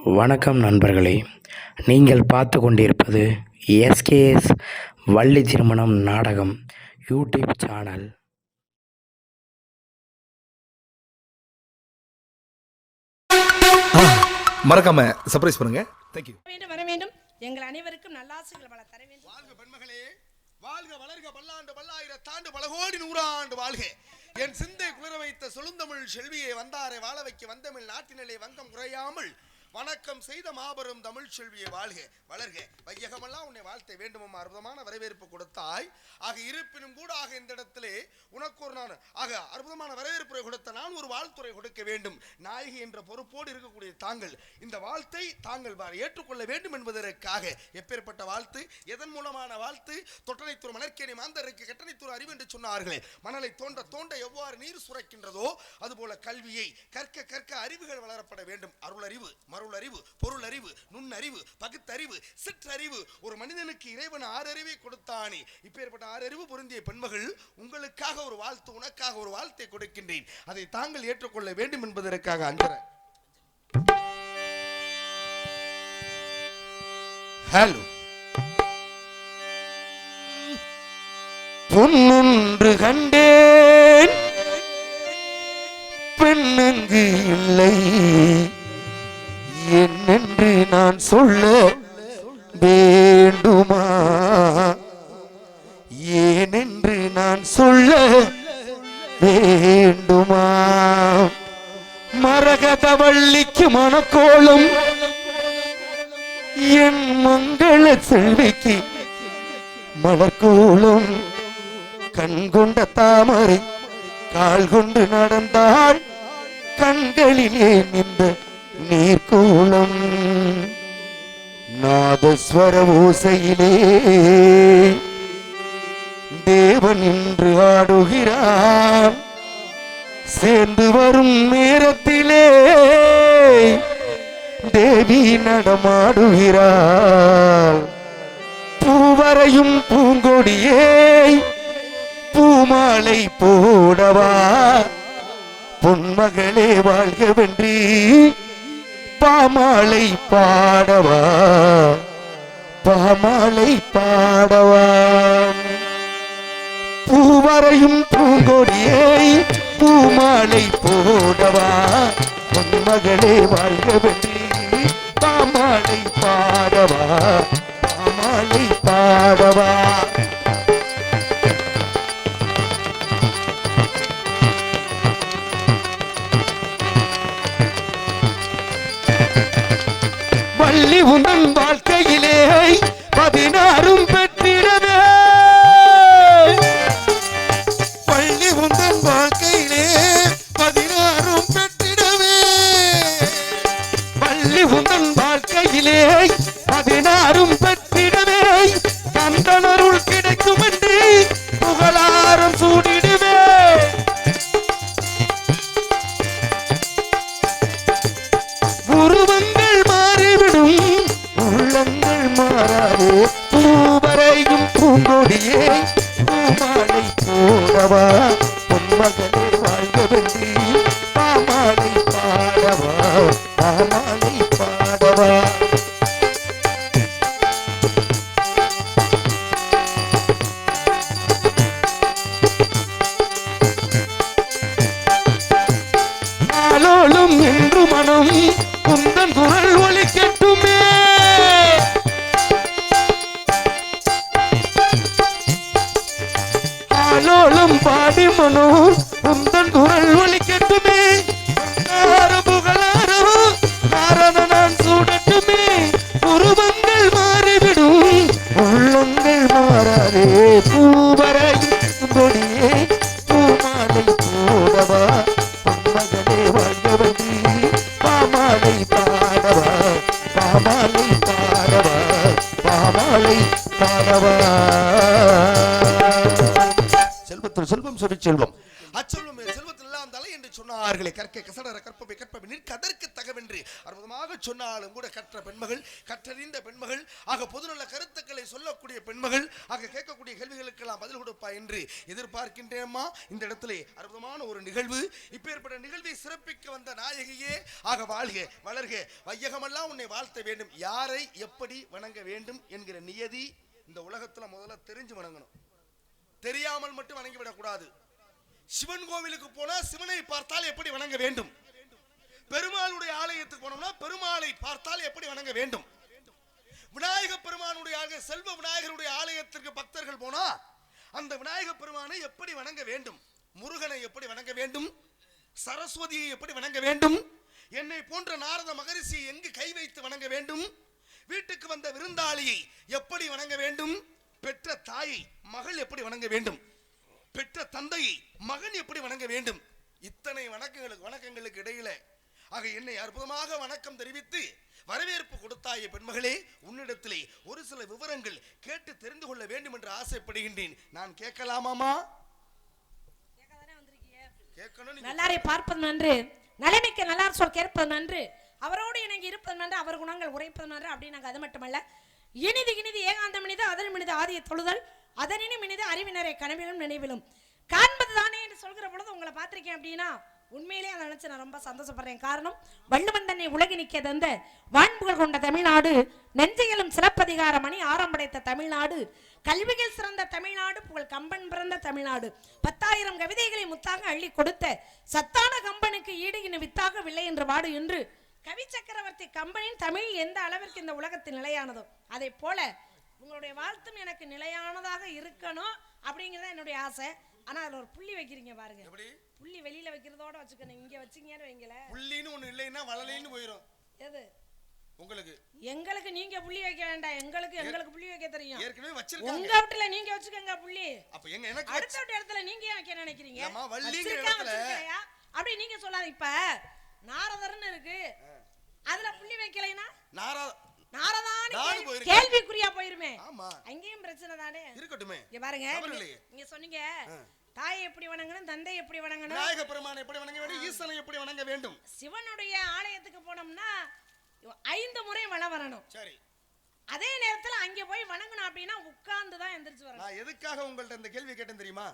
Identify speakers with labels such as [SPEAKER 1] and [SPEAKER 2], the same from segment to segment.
[SPEAKER 1] வணக்கம் நண்பர்களே, நீங்கள் பார்த்து கொண்டிருப்பது எஸ்கேஎஸ் வள்ளி திருமணம் நாடகம் யூடியூப் சேனல்.
[SPEAKER 2] மறக்காம சர்ப்ரைஸ் பண்ணுங்க. தேங்க்யூ.
[SPEAKER 3] வர வேண்டும். எங்கள் அனைவருக்கும் நல்லாசிகள் பல தர வேண்டும்.
[SPEAKER 4] வாழ்க பெண்மகளே, வாழ்க வளர்க, பல்லாண்டு பல்லாயிரத்தாண்டு பல கோடி நூறாண்டு வாழ்க. என் சிந்தை குளிர வைத்த சொலுந்தமிழ் செல்வியை வந்தாரை வாழ வைக்க வந்தமிழ் நாட்டினிலே வங்கம் குறையாமல் வணக்கம் செய்த மாபெரும் தமிழ் செல்வியை வாழ்க வளர்க. வையகமெல்லாம் உன்னை வாழ்த்த வேண்டுமா அற்புதமான வரவேற்பு கொடுத்தாய். ஆக இருப்பினும் கூட ஆக இந்த இடத்திலே உனக்கு ஒரு நான் ஆக அற்புதமான வரவேற்புரை கொடுத்த நான் ஒரு வாழ்த்துறை கொடுக்க வேண்டும். நாயகி என்ற பொறுப்போடு இருக்கக்கூடிய தாங்கள் இந்த வாழ்த்தை தாங்கள் ஏற்றுக்கொள்ள வேண்டும் என்பதற்காக எப்பேற்பட்ட வாழ்த்து, எதன் மூலமான வாழ்த்து? தொட்டனைத்தூர் மணற்கேணி மாந்தருக்கு கட்டணைத்தூர் அறிவு என்று சொன்னார்களே, மணலை தோண்ட தோண்ட எவ்வாறு நீர் சுரக்கின்றதோ அதுபோல கல்வியை கற்க கற்க அறிவுகள் வளரப்பட வேண்டும். அருளறிவு, மருளறிவு, பொருளறிவு, நுண்ணறிவு, பகுத்தறிவு, சிற்றறிவு. ஒரு மனிதனுக்கு இறைவன் 6 அறிவை கொடுத்தானே, இப்பேற்பட்ட 6 அறிவு பொருந்திய பெண்மகள் உங்களுக்காக ஒரு வாழ்த்து, உனக்காக ஒரு வாழ்த்தை கொடுக்கின்றேன். அதை தாங்கள் ஏற்றுக்கொள்ள வேண்டும் என்பதற்காக அஞ்சர. ஹலோ.
[SPEAKER 5] பொன்னொன்று கண்டேன், பெண்ணங்கு இல்லை, என்னென்று நான் சொல்ல வேண்டுமா? ஏனென்று நான் சொல்ல வேண்டுமா? மரகதவள்ளிக்கு மனக்கோலம், என் மங்கள செல்விக்கு மலர்கோலம். கண்கொண்ட தாமரை கால் கொண்டு நடந்தாள், கண்களிலே நின்ற நீர்கோலம். நாதஸ்வர ஓசையிலே தேவன் இன்று ஆடுகிறான். சேர்ந்து வரும் நேரத்திலே தேவி நடமாடுகிறாள். பூவரையும் பூங்கொடியே பூமாலை போடவா, பொன்மகளே வாழ்கவென்றி பாமாலை பாடவா, பாமாலை பாடவா. பூவரையும் பூங்கொடியை பூமாலை போடவா, பொன்மகளே வாழ்கவென்றி பாமாலை பாடவா, பாமாலை பாடவா. வள்ளி உந்தன் வாழ்க்கையிலே 16 பெற்றிடவே, வள்ளி உந்தன் வாழ்க்கையிலே 16 பெற்றிடவே, வள்ளி உந்தன் வாழ்க்கையிலே 16 பெற்றிடவே, கந்தனருள் கிடைக்கும் என்று புகழாரம் சூடிடுவே. உருவங்கள் மாறிவிடும், உள்ளங்கள் மாறாதே. பூவரையும் பூங்கொடியே பூமாலை போடவா, பொன்மகளே வாழ்கவென்றி பாமாலை பாடவா, பாமாலை பாடவா. ஆலோலும் என்று மனம் உந்தன் குரல் ஒலிக்கட்டுமே, ஆலோலும் பாடி மனோ உந்தன் குரல் ஒலிக்கட்டுமே. புகழாரோ நாரண நான் சூடட்டுமே. உருவங்கள் மாறிவிடும், உள்ளங்கள் மாறாதே. பூவரையும் கொடியே பூமாலை போடவா, பொன்மகளே வாழ்கவென்றி பாமாலை பாடவா, பாமாலை பாடவா, பாமாலை பாடவா. செல்வத்தில் செல்வம் சொல்லி செல்வம்,
[SPEAKER 4] அச்செல்வம் செல்வத்தில் எல்லாம் தலை என்று சொன்னார்களே, கற்க கசடர கற்பவை கற்பவை நிற்க அதற்கு தகவென்று என்று அற்புதமாக சொன்னாலும் கூட கற்ற பெண்மகள், கற்றறிந்த பெண்மகள், ஆக பொதுநல கருத்துக்களை சொல்லக்கூடிய பெண்மகள், ஆக கேட்கக்கூடிய கேள்விகளுக்கெல்லாம் பதில் கொடுப்பா என்று எதிர்பார்க்கின்றேம்மா. இந்த இடத்திலே அற்புதமான ஒரு நிகழ்வு, இப்பேற்பட்ட நிகழ்வை சிறப்பிக்க வந்த நாயகியே, ஆக வாழ்க வளர்க வையகமெல்லாம் உன்னை வாழ்த்த வேண்டும். யாரை எப்படி வணங்க வேண்டும் என்கிற நியதி இந்த உலகத்துல முதல்ல தெரிஞ்சு வணங்கணும். தெரியாமல் மட்டும் வணங்கிவிடக் கூடாது. சிவன் கோவிலுக்கு போனா சிவனை பார்த்தால் எப்படி வணங்க வேண்டும், பெருமாளுடைய ஆலயத்துக்கு போனோம்னா பெருமாளை பார்த்தால் எப்படி வணங்க வேண்டும், விநாயக பெருமானுடைய செல்வ விநாயகருடைய ஆலயத்திற்கு பக்தர்கள் போனா அந்த விநாயக பெருமானை எப்படி வணங்க வேண்டும், முருகனை எப்படி வணங்க வேண்டும், சரஸ்வதியை எப்படி வணங்க வேண்டும், என்னை போன்ற நாரத மகரிஷியை எங்கு கை வைத்து வணங்க வேண்டும், வீட்டுக்கு வந்த விருந்தாளியை எப்படி வணங்க வேண்டும், பெற்ற தாயை மகள் எப்படி வணங்க வேண்டும், பெற்ற தந்தையை மகன் எப்படி வணங்க வேண்டும், இத்தனை வணக்கங்களுக்கு இடையில ஆக என்னை அற்புதமாக வணக்கம் தெரிவித்து வரவேற்பு கொடுத்தாய பெண்மகளே, உன்னிடத்திலே ஒரு சில விவரங்கள் கேட்டு தெரிந்து கொள்ள வேண்டும் என்று ஆசைப்படுகின்றேன். நான் கேட்கலாமாமா?
[SPEAKER 3] நல்லாரை பார்ப்பது நன்று, நலமிக்க நல்லார் சொல் கேட்பது நன்று, அவரோடு இணங்கி இருப்பது நன்று, அவர் குணங்கள் உரைப்பது நன்று. அப்படின்னாங்க. அது மட்டுமல்ல, இனிது இனிது ஏகாந்தம் இனிது, அதன் இனிது ஆதிய தொழுதல், அதனினும் இனிது அறிவினரை கனவிலும் நினைவிலும் காண்பது தானே என்று சொல்கிற பொழுது உங்களை பார்த்திருக்கேன் அப்படின்னா உண்மையிலேயே அதை நினைச்சு நான் ரொம்ப சந்தோஷப்படுறேன். காரணம், வள்ளுவன் தன்னை உலகி நிற்க தந்த வான்புகள் கொண்ட தமிழ்நாடு, நெஞ்சையிலும் சிலப்பதிகார மணி ஆரம்படைத்த தமிழ்நாடு, கல்வியில் சிறந்த தமிழ்நாடு, புகழ் கம்பன் பிறந்த தமிழ்நாடு, 10,000 கவிதைகளை முத்தாக அள்ளி கொடுத்த சத்தான கம்பனுக்கு ஈடு இன்னும் வித்தாக வில்லை என்று வாடு என்று கவி சக்கரவர்த்தி கம்பனின் தமிழ் எந்த அளவிற்கு இந்த உலகத்தில் நிலையானதோ அதை போல உங்களுடைய வாழ்த்தும் எனக்கு நிலையானதாக இருக்கணும் அப்படிங்கிறத என்னுடைய ஆசை. ஆனா அதுல ஒரு புள்ளி வைக்கிறீங்க பாருங்க. புள்ளி வெளியில வைக்கிறதோட வச்சுக்கணும், இங்க வச்சீங்கன்னு வைங்கள புள்ளின்னு ஒண்ணு இல்லைன்னா வளலைன்னு போயிடும். எது உங்களுக்கு? எங்களுக்கு நீங்க புள்ளி வைக்க வேண்டாம், எங்களுக்கு புள்ளி வைக்க தெரியும். ஏற்கனவே வச்சிருக்காங்க. உங்க வீட்ல நீங்க வச்சுக்கங்க புள்ளி. அப்ப எங்க எனக்கு அடுத்த இடத்துல நீங்க ஏன் வைக்க நினைக்கிறீங்க? அம்மா வள்ளிங்கிற இடத்துல அப்படி நீங்க சொல்லாத. இப்ப நாரதர்னு இருக்கு, அதுல புள்ளி வைக்கலைனா நாரதானே கேள்விக்குறியா போயிருமே. ஆமா, அங்கேயும் பிரச்சனை தானே இருக்கட்டுமே. இங்க பாருங்க, நீங்க சொன்னீங்க தாயை எப்படி வணங்கணும், தந்தை எப்படி வணங்கணும், விநாயக பெருமானை எப்படி வணங்க வேண்டும், ஈசனை எப்படி வணங்க வேண்டும். சிவனுடைய ஆலயத்துக்கு போனோம்னா 5 முறை வலம் வரணும். சரி, அதே நேரத்துல அங்க போய் வணங்கணும் அப்படின்னா உட்கார்ந்து தான் எந்திரிச்சு வரணும். நான் எதுக்காக உங்கள்ட்ட இந்த கேள்வி கேட்டேன் தெரியுமா?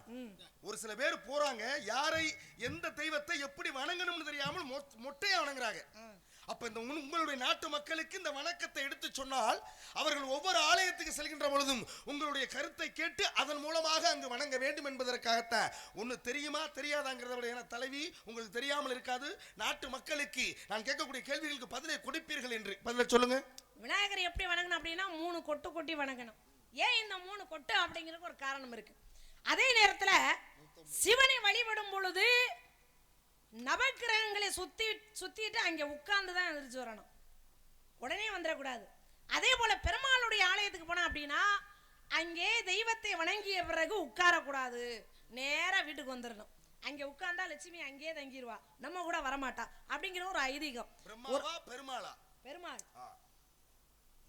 [SPEAKER 3] ஒரு சில பேர் போறாங்க, யாரை எந்த தெய்வத்தை எப்படி வணங்கணும்னு தெரியாமல் மொட்டையா வணங்குறாங்க. அப்ப இந்த உங்களுடைய நாட்டு மக்களுக்கு இந்த வணக்கத்தை எடுத்து சொன்னால் அவர்கள் ஒவ்வொரு ஆலயத்துக்கு செல்கின்ற பொழுதும் உங்களுடைய கருத்தை கேட்டு அதன் மூலமாக அங்கு வணங்க வேண்டும் என்பதற்காகத்தான். ஒண்ணு தெரியுமா தெரியாதாங்கிறத விட, ஏன்னா தலைவி உங்களுக்கு தெரியாமல் இருக்காது. நாட்டு மக்களுக்கு நான் கேட்கக்கூடிய கேள்விகளுக்கு பதிலை கொடுப்பீர்கள் என்று பதில சொல்லுங்க. விநாயகர் எப்படி வணங்கணும் அப்படின்னா 3 கொட்டு கொட்டி வணங்கணும். ஏன் இந்த 3 கொட்டு அப்படிங்கிறதுக்கு ஒரு காரணம் இருக்கு. அதே நேரத்துல சிவனை வழிபடும் பொழுது நவக்கிரகங்களை சுத்திட்டு அங்க உட்கார்ந்து தான் எந்திரிச்சு வரணும், உடனே வந்துடக்கூடாது. அதே போல பெருமாளுடைய ஆலயத்துக்கு போனா அப்படின்னா அங்கே தெய்வத்தை வணங்கிய பிறகு உட்காரக்கூடாது, நேரா வீட்டுக்கு வந்துடணும். அங்க உட்கார்ந்தா லட்சுமி அங்கேயே தங்கிடுவா, நம்ம கூட வரமாட்டா அப்படிங்கிற ஒரு ஐதீகம். பெருமாள்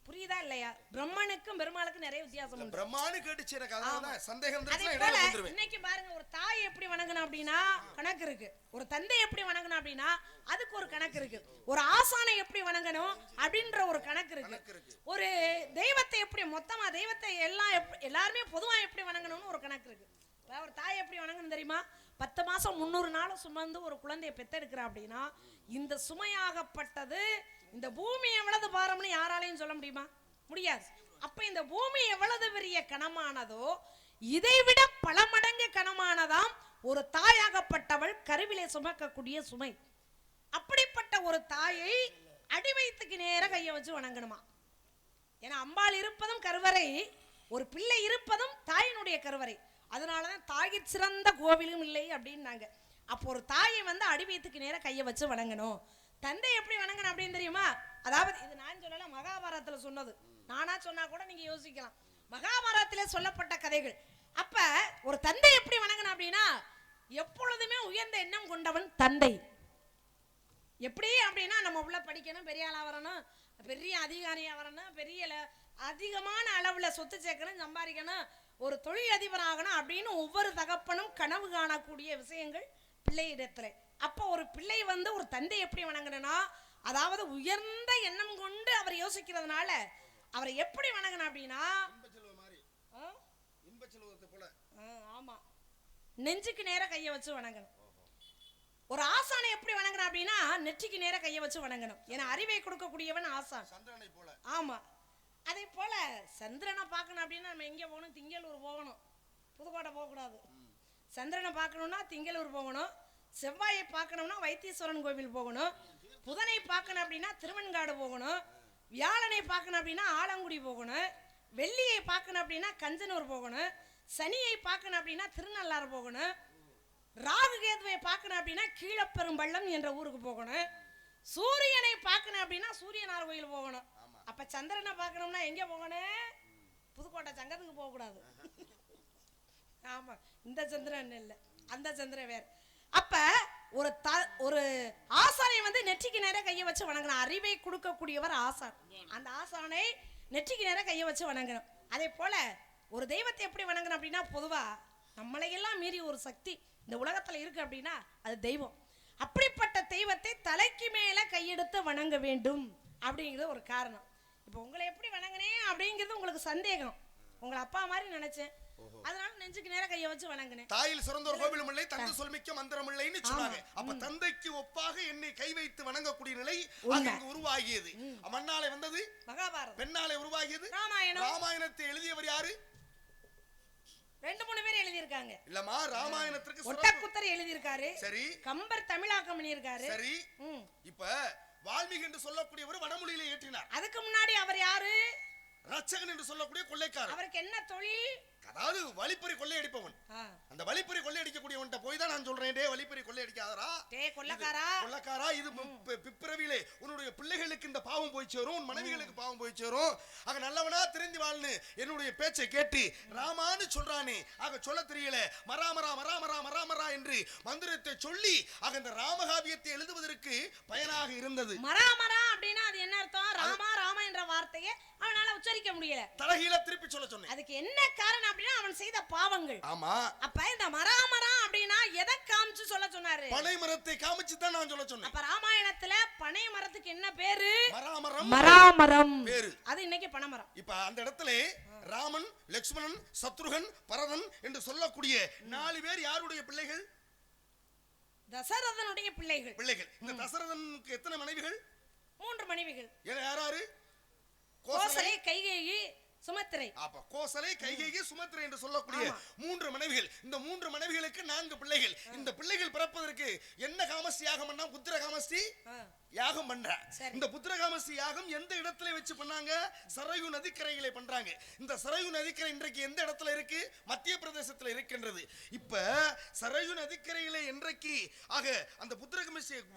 [SPEAKER 3] புரியுதா இல்லையா? பிரம்மனுக்கும் பெருமாளுக்கும் நிறைய வித்தியாசம் உண்டு. பிரம்மானு கேட்டுச்சு எனக்கு, அதனால சந்தேகம் வந்துருச்சு. இன்னைக்கு பாருங்க, ஒரு தாய் எப்படி வணங்கணும் அப்படினா கணக்கு இருக்கு, ஒரு தந்தை எப்படி வணங்கணும் அப்படினா அதுக்கு ஒரு கணக்கு இருக்கு, ஒரு ஆசானை எப்படி வணங்கணும் அப்படின்ற ஒரு கணக்கு இருக்கு, ஒரு தெய்வத்தை எப்படி மொத்தமா தெய்வத்தை எல்லாருமே பொதுவா எப்படி வணங்கணும்னு ஒரு கணக்கு இருக்கு. ஒரு தாய் எப்படி வணங்கணும் தெரியுமா? 10 மாசம் 300 நாள் சுமந்து ஒரு குழந்தையை பெத்தெடுக்கிறா அப்படின்னா இந்த சுமையாகப்பட்டது இந்த பூமி எவ்வளவு பாரம்னு யாராலையும் சொல்ல முடியுமா? முடியாது. அப்ப இந்த பூமி எவ்வளவு பெரிய கனமானதோ இதைவிட பல மடங்கு கனமானதாம் ஒரு தாயாகப்பட்டவள் கருவிலே சுமக்கக்கூடிய சுமை. அப்படிப்பட்ட ஒரு தாயை அடி வயிற்றுக்கு நேர கையை வச்சு வணங்கணுமா? ஏன்னா அம்பாள் இருப்பதும் கருவறை, ஒரு பிள்ளை இருப்பதும் தாயினுடைய கருவறை. அதனாலதான் தாயிற் சிறந்த கோவிலும் இல்லை அப்படின்னாங்க. அப்போ ஒரு தாயை அடி வயிற்றுக்கு நேர கையை வச்சு வணங்கணும். தந்தை எப்படி வணங்கணும் அப்படின்னு தெரியுமா? அதாவது இது நான் சொல்லல, மகாபாரதத்துல சொன்னது. நானா சொன்னா கூட நீங்க யோசிக்கலாம், மகாபாரதத்திலே சொல்லப்பட்ட கதைகள். அப்ப ஒரு தந்தை எப்படி வணங்கணும் அப்படின்னா எப்பொழுதுமே உயர்ந்த எண்ணம் கொண்டவன் தந்தை. எப்படி அப்படின்னா நம்ம உள்ள படிக்கணும், பெரிய ஆளா வரணும், பெரிய அதிகாரியா வரணும், பெரிய அதிகமான அளவுல சொத்து சேர்க்கணும், சம்பாதிக்கணும், ஒரு தொழில் அதிபர் ஆகணும் அப்படின்னு ஒவ்வொரு தகப்பனும் கனவு காணக்கூடிய விஷயங்கள் பிள்ளையிடத்துல. அப்போ ஒரு பிள்ளை ஒரு தந்தை எப்படி வணங்கணும்னா அதாவது உயர்ந்த எண்ணம் கொண்டு அவர் யோசிக்கிறதுனால அவரை எப்படி வணங்கணும் அப்படின்னா ஆமா நெஞ்சுக்கு நேர கையை வச்சு வணங்கணும். ஒரு ஆசானை எப்படி வணங்கணும் அப்படின்னா நெற்றிக்கு நேர கையை வச்சு வணங்கணும். ஏன்னா அறிவை கொடுக்கக்கூடியவன் ஆசான். ஆமா, அதே போல சந்திரனை பார்க்கணும் அப்படின்னா நம்ம எங்கே போகணும்? திங்களூர் போகணும், புதுக்கோட்டை போகக்கூடாது. சந்திரனை பார்க்கணும்னா திங்களூர் போகணும், செவ்வாயை பார்க்கணும்னா வைத்தீஸ்வரன் கோவில் போகணும், புதனை பார்க்கணும் அப்படின்னா திருவெண்காடு போகணும், வியாழனை பார்க்கணும் அப்படின்னா ஆலங்குடி போகணும், வெள்ளியை பார்க்கணும் அப்படின்னா கஞ்சனூர் போகணும், சனியை பார்க்கணும் அப்படின்னா திருநள்ளாறு போகணும், ராகு கேதுவை பார்க்கணும் அப்படின்னா கீழப்பெரும்பள்ளம் என்ற ஊருக்கு போகணும், சூரியனை பார்க்கணும் அப்படின்னா சூரியனார் கோயில் போகணும். அப்ப சந்திரனை பார்க்கணும்னா எங்க போகணும்? புதுக்கோட்டை சங்கத்துக்கு போகக்கூடாது. ஆமா, இந்த சந்திரன் இல்லை, அந்த சந்திரன் வேற. அப்ப ஒரு ஆசானை வந்து நெற்றிக்கு நேர கையை வச்சு வணங்கணும். அறிவை கொடுக்கக்கூடியவர் ஆசான். அந்த ஆசானை நெற்றிக்கு நேர கையை வச்சு வணங்கணும். அதே போல ஒரு தெய்வத்தை எப்படி வணங்கணும் அப்படின்னா பொதுவா நம்மளையெல்லாம் மீறி ஒரு சக்தி இந்த உலகத்துல இருக்கு அப்படின்னா அது தெய்வம். அப்படிப்பட்ட தெய்வத்தை தலைக்கு மேல கையெடுத்து வணங்க வேண்டும் அப்படிங்கிறது ஒரு காரணம். இப்போ உங்களை எப்படி வணங்கினேன் அப்படிங்கிறது உங்களுக்கு சந்தேகம். உங்களை அப்பா மாதிரி நினைச்சேன், அதனால நெஞ்சுக்கு நேர கையை வச்சு வணங்கினேன்.
[SPEAKER 4] தாயில் சிறந்த ஒரு கோவிலும் இல்லை, தந்தை சொல்மிக்க மந்திரம் இல்லைன்னு சொன்னாங்க. அப்ப தந்தைக்கு ஒப்பாக என்னை கை வைத்து வணங்கக்கூடிய நிலை அங்கு உருவாகியது. மண்ணாலே வந்தது
[SPEAKER 3] மகாபாரதம்,
[SPEAKER 4] பெண்ணாலே உருவாகியது
[SPEAKER 3] ராமாயணம்.
[SPEAKER 4] ராமாயணத்தை எழுதியவர் யாரு?
[SPEAKER 3] 2-3 பேர் எழுதி இருக்காங்க.
[SPEAKER 4] இல்லமா, ராமாயணத்திற்கு
[SPEAKER 3] ஒட்டக்குத்தர் எழுதி இருக்காரு.
[SPEAKER 4] சரி.
[SPEAKER 3] கம்பர் தமிழாக்கம் பண்ணி இருக்காரு.
[SPEAKER 4] சரி. இப்ப வால்மீகி என்று சொல்லக்கூடியவர் வடமொழியில ஏற்றினார்.
[SPEAKER 3] அதுக்கு முன்னாடி அவர் யாரு?
[SPEAKER 4] ரட்சகன் என்று சொல்லக்கூடிய கொள்ளைக்காரர்.
[SPEAKER 3] அவருக்கு என்ன தொழில்?
[SPEAKER 4] அதாவது வழிப்பறி கொள்ளையடிப்பவன். அந்த வழிப்பறி கொள்ளையடிக்கக்கூடியவன்ட்ட போய் தான் நான் சொல்றேன், டே வழிப்பறி கொள்ளையடிக்காதரா,
[SPEAKER 3] டே கொள்ளக்காரா,
[SPEAKER 4] கொள்ளக்காரா, இது பிறவிலே உன்னுடைய பிள்ளைகளுக்கு இந்த பாவம் போய் சேரும், உன் மனைவிகளுக்கு பாவம் போய் சேரும். ஆக நல்லவனா திருந்தி வாழ்னு என்னுடைய பேச்சை கேட்டு ராமான்னு சொல்றானே, ஆக சொல்ல தெரியல, மராமரா மராமரா மராமரா என்று மந்திரத்தை சொல்லி ஆக இந்த ராமகாவியத்தை எழுதுவதற்கு பயனாக இருந்தது.
[SPEAKER 3] மராமரா அப்படின்னா அது என்ன அர்த்தம்? ராமா ராமா என்ற வார்த்தையை அவனால உச்சரிக்க முடியல,
[SPEAKER 4] தலகீழ திருப்பி சொல்ல சொன்னேன்.
[SPEAKER 3] அதுக்கு என்ன காரணம் அப்படின்னா அவன் செய்த பாவங்கள்.
[SPEAKER 4] ஆமா.
[SPEAKER 3] அப்ப இந்த மராமரா அப்படின்னா எதை காமிச்சு சொல்ல சொன்னாரு?
[SPEAKER 4] பனை மரத்தை காமிச்சு தான் நான் சொல்ல சொன்னேன்.
[SPEAKER 3] அப்ப ராமாயணத்துல பனை மரத்துக்கு என்ன பேரு?
[SPEAKER 4] மராமரம்.
[SPEAKER 3] மராமரம் பேரு, அது இன்னைக்கு பனைமரம்.
[SPEAKER 4] இப்ப அந்த இடத்துல ராமன், லட்சுமணன், சத்ருகன், பரதன் என்று சொல்லக்கூடிய 4 பேர் யாருடைய பிள்ளைகள்?
[SPEAKER 3] தசரதனுடைய பிள்ளைகள்.
[SPEAKER 4] இந்த தசரதனுக்கு எத்தனை மனைவிகள்?
[SPEAKER 3] 3 மனைவிகள்.
[SPEAKER 4] யாராரு?
[SPEAKER 3] கோசலை, கைகேயி, சுமத்திரை.
[SPEAKER 4] அப்ப கோசலை, கைகேயி, சுமத்திரை என்று சொல்லக்கூடிய 3 மனைவிகள். இந்த 3 மனைவிகளுக்கு 4 பிள்ளைகள். இந்த பிள்ளைகள் பிறப்பதற்கு என்ன காமஸ்தி யாகம் பண்ணா? புத்திர காமஸ்தி யாகம் பண்ற. இந்த புத்திர காமஸ்தி யாகம் எந்த இடத்துல வச்சு பண்ணாங்க? சரயு நதிக்கரையிலே பண்றாங்க. இந்த சரயு நதிக்கரை இன்றைக்கு எந்த இடத்துல இருக்கு? மத்திய பிரதேசத்துல இருக்கின்றது. இப்ப சரயு நதிக்கரையிலே இன்றைக்கு ஆக அந்த புத்திர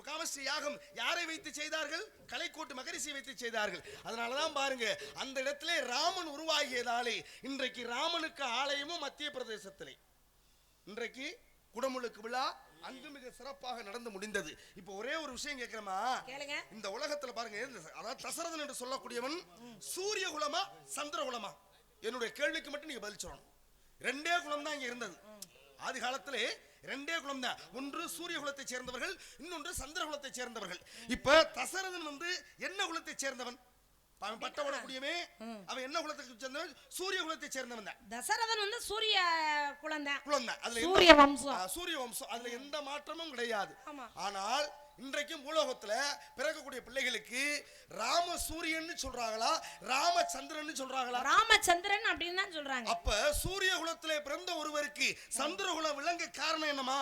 [SPEAKER 4] காமஸ்தி யாகம் யாரை வைத்து செய்தார்கள்? கலைக்கோட்டு மகரிஷி வைத்து செய்தார்கள். அதனாலதான் பாருங்க, அந்த இடத்துல ராமன் உருவாகியதாலே இன்றைக்கு ராமனுக்கு ஆலயமும் மத்திய பிரதேசத்திலே இன்றைக்கு குடமுழுக்கு விழா அங்கு மிக சிறப்பாக நடந்து முடிந்தது. இப்போ ஒரே ஒரு விஷயம் கேட்கிறமா, இந்த உலகத்துல பாருங்க, அதாவது தசரதன் என்று சொல்லக்கூடியவன் சூரிய குலமா சந்திர குலமா? என்னுடைய கேள்விக்கு மட்டும் நீங்க பதில் சொல்லணும். 2 குலம் தான் இங்க இருந்தது. ஆதி காலத்திலே 2 குலம் தான். ஒன்று சூரிய குலத்தை சேர்ந்தவர்கள், இன்னொன்று சந்திர குலத்தை சேர்ந்தவர்கள். இப்ப தசரதன் வந்து என்ன குலத்தை சேர்ந்தவன்? பட்டவடக்கூடியவே அவன் என்ன குலத்தை சேர்ந்தவன்? சூரிய குலத்தை சேர்ந்தவன் தான்.
[SPEAKER 3] தசரதன் வந்து சூரிய குலம் தான்.
[SPEAKER 4] அதுல
[SPEAKER 3] சூரிய வம்சம்.
[SPEAKER 4] சூரிய வம்சம், அதுல எந்த மாற்றமும் கிடையாது. ஆனால் இன்றைக்கும் பூலோகத்துல பிறக்கக்கூடிய பிள்ளைகளுக்கு ராம சூரியன் சொல்றாங்களா, ராமச்சந்திரன் சொல்றாங்களா?
[SPEAKER 3] ராமச்சந்திரன் அப்படின்னு தான் சொல்றாங்க.
[SPEAKER 4] அப்ப சூரிய குலத்திலே பிறந்த ஒருவருக்கு சந்திர குலம் விளங்க காரணம் என்னமா?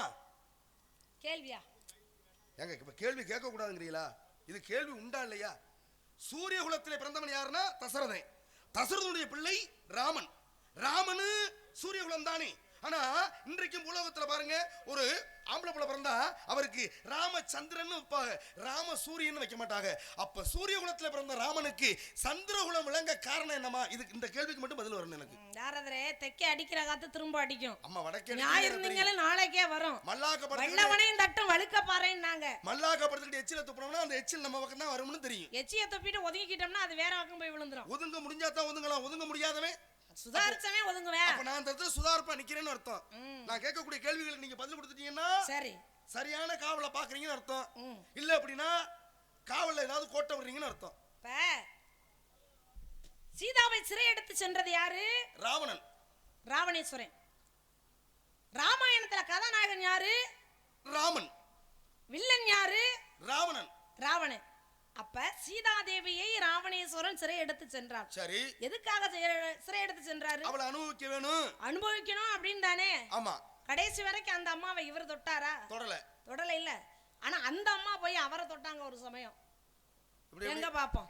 [SPEAKER 3] கேள்வியா?
[SPEAKER 4] ஏங்க இப்ப கேள்வி கேட்க கூடாதுங்கிறீங்களா? இது கேள்வி உண்டா இல்லையா? சூரிய குலத்திலே பிறந்தவன் யாருன்னா தசரதன். தசரதனுடைய பிள்ளை ராமன். ராமனு சூரிய குலம் தானே. ஆனா இன்றைக்கும் உலகத்துல பாருங்க, ஒரு ஆம்பளை பிள்ளை பிறந்தா அவருக்கு ராமச்சந்திரன் வைப்பாங்க, ராம சூரியன் வைக்க மாட்டாங்க. அப்ப சூரிய குலத்துல பிறந்த ராமனுக்கு சந்திரகுலம் விளங்க காரணம் என்னமா? இது இந்த கேள்விக்கு மட்டும் பதில் வரணும் எனக்கு.
[SPEAKER 3] யாரதரே தெக்க அடிக்கிற காத்து திரும்ப அடிக்கும்.
[SPEAKER 4] அம்மா வடக்கே
[SPEAKER 3] ஞாயிறு நாளைக்கே வரும்.
[SPEAKER 4] மல்லாக்க
[SPEAKER 3] வெள்ளவனையும் தட்டும் வழுக்க பாறேன்னாங்க.
[SPEAKER 4] மல்லாக்க படுத்துக்கிட்டு எச்சில துப்புனோம்னா அந்த எச்சில் நம்ம பக்கம் தான் வரும்னு தெரியும்.
[SPEAKER 3] எச்சிய துப்பிட்டு ஒதுங்கிட்டோம்னா அது வேற பக்கம் போய் விழுந்துரும்.
[SPEAKER 4] ஒதுங்க முடிஞ்சா தான் ஒதுங்கலாம், ஒதுங்க முடியாதவே
[SPEAKER 3] சுதாரிச்சவே ஒதுங்குவேன்.
[SPEAKER 4] அப்ப நான் அந்த இடத்துல சுதாரிப்பா நிக்கிறேன்னு அர்த்தம். நான் கேட்கக்கூடிய கேள்விகளுக்கு நீங்க பதில் கொடுத்துட்டீங்கன்னா சரி, சரியான காவலை பாக்குறீங்கன்னு அர்த்தம். இல்ல அப்படின்னா காவல்ல ஏதாவது கோட்டை விடுறீங்கன்னு அர்த்தம்.
[SPEAKER 3] இப்ப சீதாவை சிறை எடுத்து சென்றது யாரு?
[SPEAKER 4] ராவணன்,
[SPEAKER 3] ராவணேஸ்வரன். ராமாயணத்துல கதாநாயகன் யாரு?
[SPEAKER 4] ராமன்.
[SPEAKER 3] வில்லன் யாரு?
[SPEAKER 4] ராவணன்,
[SPEAKER 3] ராவணன். அப்ப சீதாதேவியை ராவணேஸ்வரன் சிறை எடுத்து சென்றார்.
[SPEAKER 4] சரி,
[SPEAKER 3] எதுக்காக சிறை எடுத்து சென்றாரு?
[SPEAKER 4] அவளை அனுபவிக்க வேணும்.
[SPEAKER 3] அனுபவிக்கணும் அப்படின்னு தானே.
[SPEAKER 4] ஆமா.
[SPEAKER 3] கடைசி வரைக்கும் அந்த அம்மாவை இவர் தொட்டாரா? தொடல இல்ல. ஆனா அந்த அம்மா போய் அவரை தொட்டாங்க ஒரு சமயம். எங்க பாப்போம்.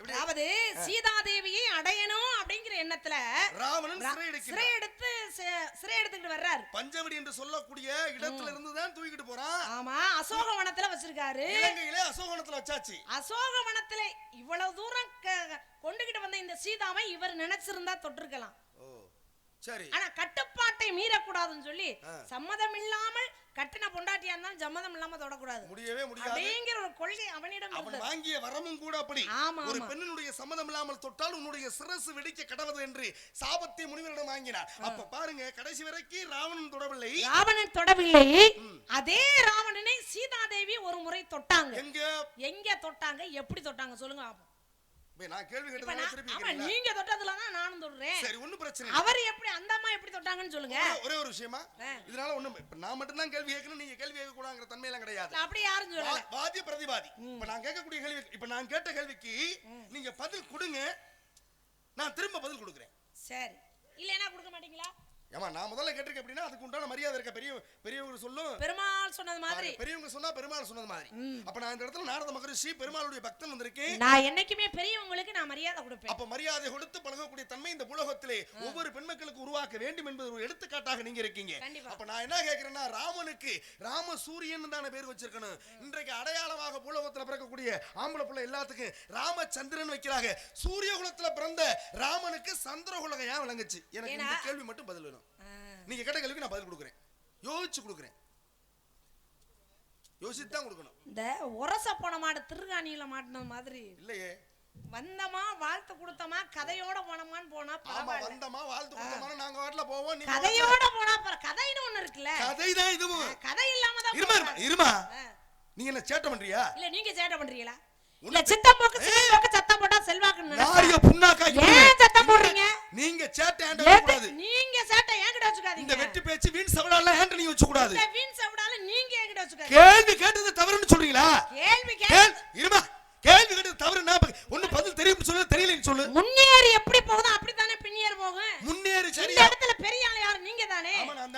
[SPEAKER 3] அதாவது சீதாதேவியை அடையணும் அப்படிங்கிற எண்ணத்துல
[SPEAKER 4] ராவணன் சிறை
[SPEAKER 3] எடுத்துக்கிட்டு வர்றாரு.
[SPEAKER 4] பஞ்சவடி என்று சொல்லக்கூடிய இடத்துல இருந்து தான் தூக்கிட்டு போறான்.
[SPEAKER 3] ஆமா, அசோகவனத்துல வச்சிருக்காரு.
[SPEAKER 4] இலங்கையிலே அசோகவனத்துல வச்சாச்சு.
[SPEAKER 3] அசோகவனத்துல இவ்வளவு தூரம் கொண்டுகிட்டு வந்த இந்த சீதாவை இவர் நினைச்சிருந்தா தொட்டிருக்கலாம்.
[SPEAKER 4] சரி.
[SPEAKER 3] ஆனா கட்டுப்பாட்டை மீறக்கூடாதுன்னு சொல்லி சம்மதம் இல்லாமல் கட்டின பொண்டாட்டியா இருந்தாலும் சம்மதம் இல்லாம தொடக்கூடாது.
[SPEAKER 4] முடியவே முடியாது
[SPEAKER 3] அப்படிங்கிற ஒரு கொள்கை அவனிடம்
[SPEAKER 4] இருந்தது. அவன் வாங்கிய வரமும் கூட அப்படி. ஒரு பெண்ணினுடைய சம்மதம் இல்லாமல் தொட்டால் உன்னுடைய சிரசு வெடிக்க கடவது என்று சாபத்தை முனிவரிடம் வாங்கினார். அப்ப பாருங்க, கடைசி வரைக்கும் ராவணன் தொடவில்லை. அதே ராவணனை சீதாதேவி ஒரு முறை தொட்டாங்க. எங்க தொட்டாங்க, எப்படி தொட்டாங்க சொல்லுங்க. நான் கேள்வி கேட்டதனால திருப்பி கேக்குறீங்களா?
[SPEAKER 3] நீங்க தொட்டதுல தான் நானும் தொடுறேன்.
[SPEAKER 4] சரி, ஒண்ணும் பிரச்சனை இல்ல.
[SPEAKER 3] அவர் எப்படி அந்த அம்மா எப்படி தொட்டாங்கன்னு சொல்லுங்க.
[SPEAKER 4] ஒரே ஒரு விஷயமா, இதனால ஒண்ணும் இப்ப நான் மட்டும் தான் கேள்வி கேட்கணும், நீங்க கேள்வி கேட்க கூடாதுங்கற தன்மை எல்லாம் கிடையாது.
[SPEAKER 3] அப்படி யாரும் சொல்லல.
[SPEAKER 4] வாதி பிரதிவாதி. இப்ப நான் கேட்கக்கூடிய கேள்வி, இப்ப நான் கேட்ட கேள்விக்கு நீங்க பதில் கொடுங்க, நான் திரும்ப பதில் கொடுக்கிறேன்.
[SPEAKER 3] சரி, இல்லனா கொடுக்க மாட்டீங்களா?
[SPEAKER 4] ஏமா, நான் முதல்ல கேட்டிருக்கேன் அப்படின்னா அதுக்கு உண்டான மரியாதை இருக்க. பெரியவங்க சொல்லும்
[SPEAKER 3] பெருமாள் சொன்னது மாதிரி,
[SPEAKER 4] பெரியவங்க சொன்னா பெருமாள் சொன்னது மாதிரி. அப்ப நான் இந்த இடத்துல நாரத மகரிஷி பெருமாளுடைய பக்தன் வந்திருக்கேன்.
[SPEAKER 3] நான் என்னைக்குமே பெரியவங்களுக்கு நான் மரியாதை கொடுப்பேன்.
[SPEAKER 4] அப்ப மரியாதை கொடுத்து பழகக்கூடிய தன்மை இந்த உலகத்திலே ஒவ்வொரு பெண்மக்களுக்கு உருவாக்க வேண்டும் என்பது ஒரு எடுத்துக்காட்டாக நீங்க இருக்கீங்க. அப்ப நான் என்ன கேட்கிறேன்னா, ராமனுக்கு ராம சூரியன் தான பேர் வச்சிருக்கணும். இன்றைக்கு அடையாளமாக பூலோகத்துல பிறக்கக்கூடிய ஆம்பளை பிள்ளை எல்லாத்துக்கும் ராமச்சந்திரன் வைக்கிறாங்க. சூரிய குலத்துல பிறந்த ராமனுக்கு சந்திரகுலகம் ஏன் விளங்குச்சு? எனக்கு இந்த கேள்வி மட்டும் பதில் வேணும். நீங்க கேட்ட கேள்விக்கு நான் பதில் கொடுக்கிறேன். யோசிச்சு கொடுக்கிறேன். யோசிச்சு தான் கொடுக்கணும்.
[SPEAKER 3] இந்த ஒரச போன மாடு திருகாணியில மாட்டின மாதிரி
[SPEAKER 4] இல்லையே.
[SPEAKER 3] வந்தமா வாழ்த்து கொடுத்தமா கதையோட போனமான்னு போனா பரவாயில்லை.
[SPEAKER 4] வந்தமா வாழ்த்து கொடுத்தமா நாங்க வாட்ல போவோம். நீ
[SPEAKER 3] கதையோட போனா கதைன்னு ஒண்ணு இருக்குல்ல.
[SPEAKER 4] கதை தான் இதுவும்.
[SPEAKER 3] கதை இல்லாம தான்
[SPEAKER 4] இருமா. நீங்க என்ன சேட்டை பண்றியா?
[SPEAKER 3] இல்ல நீங்க சேட்டை பண்றீங்களா? இல்ல சித்தம் போக்கு சத்தம் போட்டா செல்வாக்குன்னு
[SPEAKER 4] நாரிய புண்ணாக்கா
[SPEAKER 3] ஏன் சத்தம் போடுறீங்க?
[SPEAKER 4] நீங்க சேட்டை ஹேண்டில் கூடாது.
[SPEAKER 3] நீங்க சேட்டை என்கிட்ட வச்சுக்காதீங்க.
[SPEAKER 4] இந்த வெட்டி பேச்சு வீண் சவடால ஹேண்டில் நீ வச்சு கூடாது.
[SPEAKER 3] இந்த வீண் சவடால நீங்க என்கிட்ட வச்சுக்காதீங்க.
[SPEAKER 4] கேள்வி கேட்டது தவறுன்னு சொல்றீங்களா? இருமா, கேள்வி கேட்டது தவறுனா ஒண்ணு பதில் தெரியும் சொல்லு, தெரியலன்னு சொல்லு.
[SPEAKER 3] முன்னேறி எப்படி போகுதோ அப்படிதானே பின்னேறி போகும்.
[SPEAKER 4] முன்னேறி சரி.
[SPEAKER 3] இந்த இடத்துல பெரிய ஆளு யாரு? நீங்க தானே.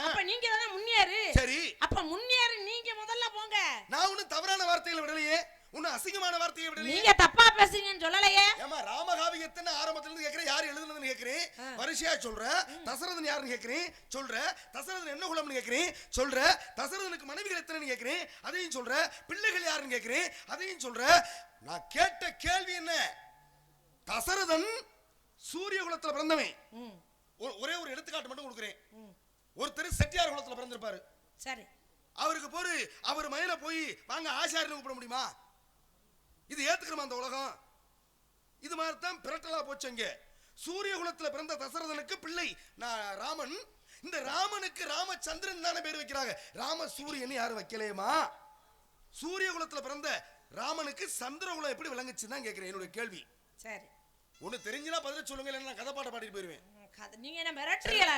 [SPEAKER 3] அப்ப நீங்க தானே முன்னேறு.
[SPEAKER 4] சரி,
[SPEAKER 3] அப்ப முன்னேறி நீங்க முதல்ல போங்க.
[SPEAKER 4] நான் ஒண்ணு தவறான வார்த்தைகளை விடலையே, ஒண்ணு அசிங்கமான வார்த்தையை விடலையே.
[SPEAKER 3] நீங்க தப்பா பேசுறீங்கன்னு சொல்லலையே.
[SPEAKER 4] ஏமா, ராமகாவியத்தை ஆரம்பத்துல இருந்து கேக்குறேன், யார் எழுதுனதுன்னு கேக்குறேன், வரிசையா சொல்றேன். தசரதன் யாருன்னு கேக்குறேன், சொல்றேன். தசரதன் என்ன குலம்னு கேக்குறேன், சொல்றேன். தசரதனுக்கு மனைவிகள் எத்தனைன்னு கேக்குறேன், அதையும் சொல்றேன். பிள்ளைகள் யாருன்னு கேக்குறேன், அதையும் சொல்றேன். நான் கேட்ட கேள்வி என்ன? தசரதன் சூரிய குலத்துல பிறந்தவன். ஒரே ஒரு எடுத்துக்காட்டு மட்டும் கொடுக்கிறேன். ஒருத்தர் செட்டியார் குலத்துல பிறந்திருப்பாரு.
[SPEAKER 3] சரி,
[SPEAKER 4] அவருக்கு போரு அவர் மயில போய் வாங்க ஆசாரின்னு கூப்பிட முடியுமா? இது ஏத்துக்கிறமா அந்த உலகம்? இது மாதிரி தான் பிரட்டலா போச்சுங்க. சூரிய குலத்துல பிறந்த தசரதனுக்கு பிள்ளை ராமன். இந்த ராமனுக்கு ராமச்சந்திரன் தானே பேர் வைக்கிறாங்க. ராம சூரியன் யாரும் வைக்கலையமா? சூரிய குலத்துல பிறந்த ராமனுக்கு சந்திரகுலம் எப்படி விளங்குச்சுன்னு தான் கேட்கிறேன். என்னுடைய கேள்வி. சரி, ஒண்ணு தெரிஞ்சுனா பதில் சொல்லுங்க, இல்ல நான் கதை பாட்ட பாடிட்டு போயிருவேன்.
[SPEAKER 3] நீங்க என்ன மிரட்டறீங்களா?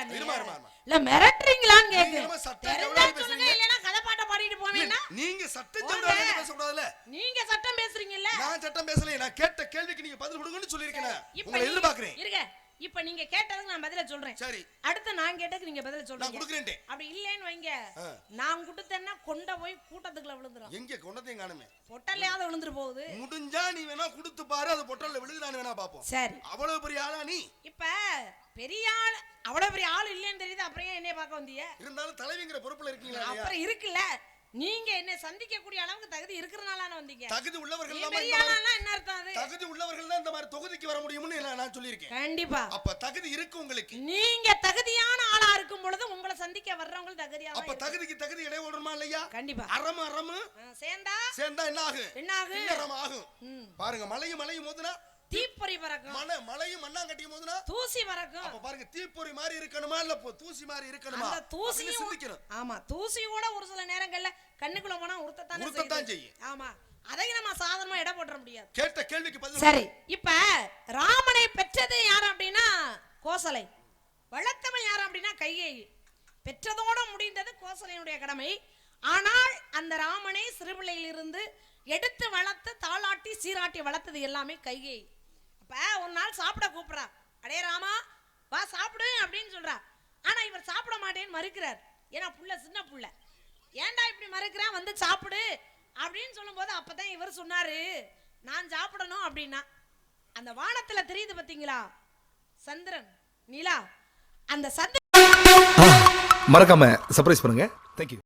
[SPEAKER 4] இல்ல
[SPEAKER 3] மிரட்டறீங்களான்னு கேக்குறேன்.
[SPEAKER 4] சொல்லுங்க,
[SPEAKER 3] இல்லனா கதை பாட்ட பாடிட்டு போவீங்கன்னா
[SPEAKER 4] நீங்க சட்டம் ஜவுடால பேச கூடாதுல.
[SPEAKER 3] நீங்க சட்டம் பேசுறீங்கல்ல.
[SPEAKER 4] நான் சட்டம் பேசல. நான் கேட்ட கேள்விக்கு நீங்க பதில் கொடுங்கன்னு சொல்லிருக்கேன். உங்களை எதிர்பார்க்கிறேன்.
[SPEAKER 3] இருங்க, இப்ப நீங்க கேட்டதுக்கு நான் பதில சொல்றேன். சரி, அடுத்து நான் கேட்டதுக்கு நீங்க பதில சொல்றீங்க.
[SPEAKER 4] நான் கொடுக்கிறேன். அப்படி
[SPEAKER 3] இல்லன்னு வைங்க, நான் கொடுத்தேன்னா கொண்ட போய் கூட்டத்துக்குள்ள விழுந்துரும்.
[SPEAKER 4] எங்க கொண்டதையும் காணுமே,
[SPEAKER 3] பொட்டல்லையாவது விழுந்துரு போகுது.
[SPEAKER 4] முடிஞ்சா நீ வேணா கொடுத்து பாரு, அது பொட்டல்ல விழுகுதான்னு வேணா பாப்போம். சரி, அவ்வளவு பெரிய ஆளா நீ? இப்ப பெரிய ஆள், அவ்வளவு பெரிய ஆள் இல்லன்னு தெரியுது, அப்புறம் ஏன் என்னைய பார்க்க வந்தீங்க? இருந்தாலும் தலைவிங்கிற பொறுப்புல இருக்கீங்களா? அப்புறம் இருக்குல்ல, நீங்க என்ன சந்திக்க கூடிய அளவுக்கு தகுதி இருக்கிறனால வந்தீங்க. தகுதி உள்ளவர்கள் தான் என்ன அர்த்தம்? அது தகுதி உள்ளவர்கள் தான் இந்த மாதிரி தொகுதிக்கு வர முடியும்னு நான் சொல்லியிருக்கேன். கண்டிப்பா. அப்ப தகுதி இருக்கு உங்களுக்கு. நீங்க தகுதியான ஆளா இருக்கும் பொழுது உங்களை சந்திக்க வர்றவங்க தகுதியா. அப்ப தகுதிக்கு தகுதி இடையே ஓடுமா இல்லையா? கண்டிப்பா. அரம சேர்ந்தா என்ன ஆகும்? என்ன ஆகும்? பாருங்க, மலையும் மோதுனா தீப்பொறி பறக்கும். மலையும் மண்ணாங்கட்டியும் மோதுனா தூசி பறக்கும். அப்ப பாருங்க, தீப்பொறி மாதிரி இருக்கணுமா இல்ல தூசி மாதிரி இருக்கணுமா? அந்த தூசி சிந்திக்கணும். ஆமா, தூசி கூட ஒரு சில நேரங்கள்ல கண்ணுக்குள்ள போனா உறுத்தத்தான் செய்யும். ஆமா,
[SPEAKER 3] அதையும் நம்ம சாதாரணமா எடை போட்டுற முடியாது.
[SPEAKER 4] கேட்ட கேள்விக்கு பதில்
[SPEAKER 3] சரி, இப்ப ராமனை பெற்றது யார் அப்படின்னா கோசலை, வளர்த்தவன் யார் அப்படின்னா கைகேயி. பெற்றதோட முடிந்தது கோசலையினுடைய கடமை. ஆனால் அந்த ராமனை சிறுபிள்ளையிலிருந்து எடுத்து வளர்த்து தாளாட்டி சீராட்டி வளர்த்தது எல்லாமே கைகேயி. அப்ப ஒரு நாள் சாப்பிட கூப்பிடுறா, அடே ராமா வா சாப்பிடு அப்படின்னு சொல்றா. ஆனா இவர் சாப்பிட மாட்டேன்னு மறுக்கிறார். ஏன்னா புள்ள சின்ன புள்ள, ஏன்டா இப்படி மறுக்கிறான், வந்து சாப்பிடு அப்படின்னு சொல்லும் போது அப்பதான் இவர் சொன்னாரு, நான் சாப்பிடணும் அப்படின்னா. அந்த வானத்துல தெரியுது பாத்தீங்களா சந்திரன் நிலா, அந்த சந்திரன்
[SPEAKER 2] மறக்காம சர்ப்ரைஸ் பண்ணுங்க. தேங்க்யூ.